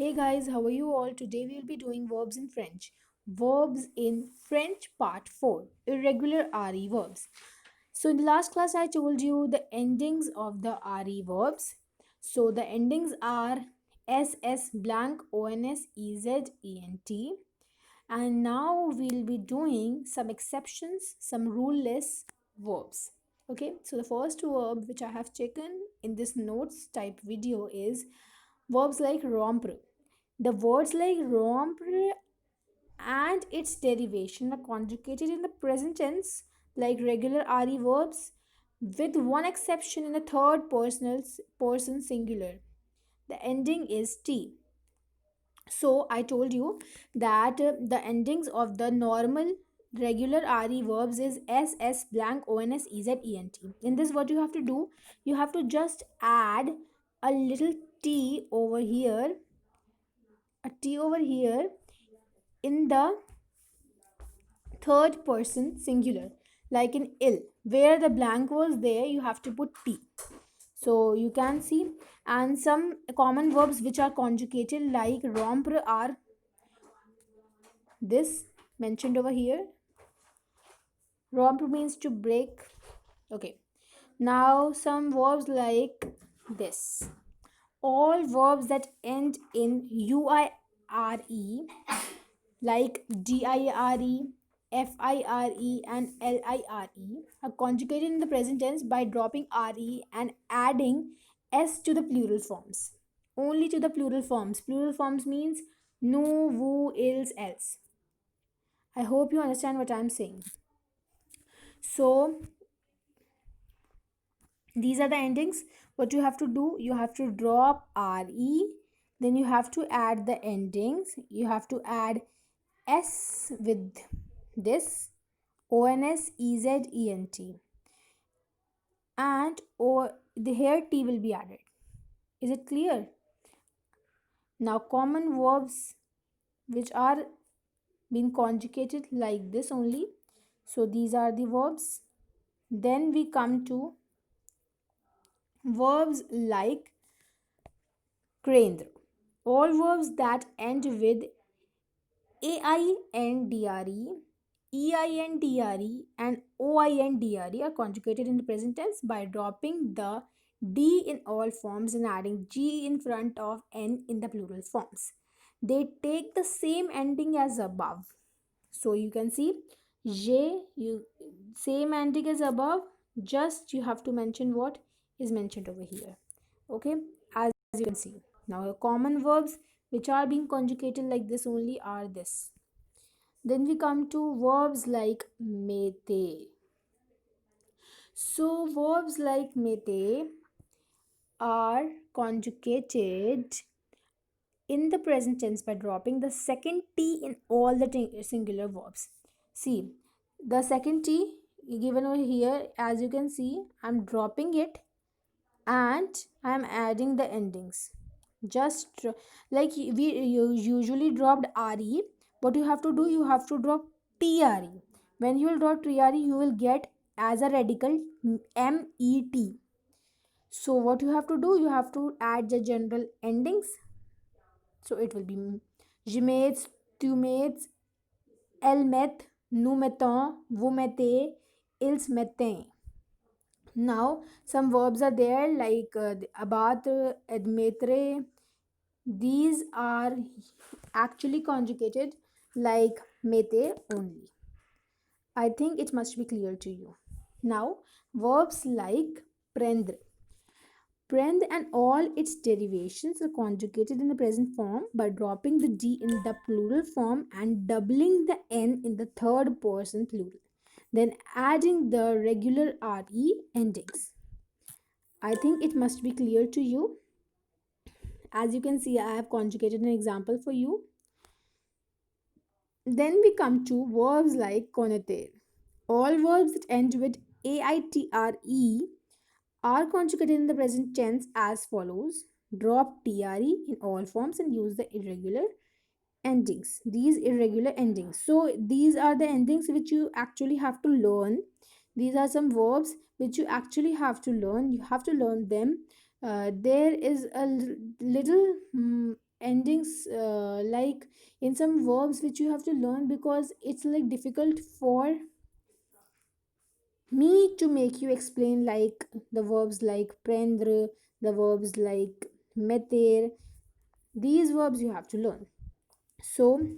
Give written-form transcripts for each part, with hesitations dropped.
Hey guys, how are you all? Today we'll be doing verbs in French. Verbs in French part 4. Irregular RE verbs. So in the last class I told you the endings of the RE verbs. So the endings are SS blank ONS EZ ENT. And now we'll be doing some exceptions, some ruleless verbs. Okay, so the first verb which I have taken in this notes type video is verbs like rompre. The words like rompre and its derivation are conjugated in the present tense like regular RE verbs, with one exception in the third person singular. The ending is T. So I told you that the endings of the normal regular RE verbs is SS blank ONS EZENT. In this, what you have to do, you have to just add a little T over here, a T over here in the third person singular, like in ill, where the blank was there you have to put T. So you can see, and some common verbs which are conjugated like rompre are this mentioned over here. Rompre means to break. Okay, now some verbs like this. All verbs that end in uire, like dire, fire, and lire, are conjugated in the present tense by dropping re and adding s to the plural forms. Only to the plural forms. Plural forms means no, woo, ills, else. I hope you understand what I'm saying. So these are the endings. What you have to do, you have to drop re, then you have to add the endings. You have to add s with this ONS EZENT, and or the here T will be added. Is it clear? Now common verbs which are being conjugated like this only. So these are the verbs. Then we come to verbs like krendr. All verbs that end with AINDRE, EINDRE, and OINDRE are conjugated in the present tense by dropping the D in all forms and adding G in front of N in the plural forms. They take the same ending as above. So you can see J, you same ending as above, just you have to mention what is mentioned over here. Okay, as you can see. Now common verbs which are being conjugated like this only are this. Then we come to verbs like mete. So verbs like mete are conjugated in the present tense by dropping the second T in all the singular verbs. See, the second T given over here, as you can see, I'm dropping it and I'm adding the endings. Just like you usually dropped re, what you have to do, you have to drop tre. When you will drop tre, you will get as a radical met. So what you have to do, you have to add the general endings. So it will be je mates, tu mates, elle met, nous mettons, vous mettez, ils mettent. Now some verbs are there like abat, admettre. These are actually conjugated like mete only. I think it must be clear to you. Now verbs like prendre. Prendre and all its derivations are conjugated in the present form by dropping the D in the plural form and doubling the N in the third person plural. Then adding the regular RE endings. I think it must be clear to you. As you can see, I have conjugated an example for you. Then we come to verbs like connaître. All verbs that end with AITRE are conjugated in the present tense as follows. Drop TRE in all forms and use the irregular endings. These irregular endings. So these are the endings which you actually have to learn. These are some verbs which you actually have to learn. You have to learn them. There is a little endings, like in some verbs which you have to learn, because it's like difficult for me to make you explain, like the verbs like prendre, the verbs like meter. These verbs you have to learn. So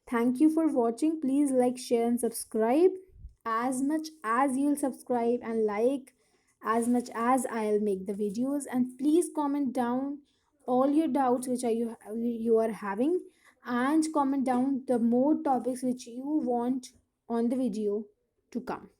thank you for watching. Please like, share, and subscribe. As much as you'll subscribe and like, as much as I'll make the videos. And please comment down all your doubts which are you are having, and comment down the more topics which you want on the video to come.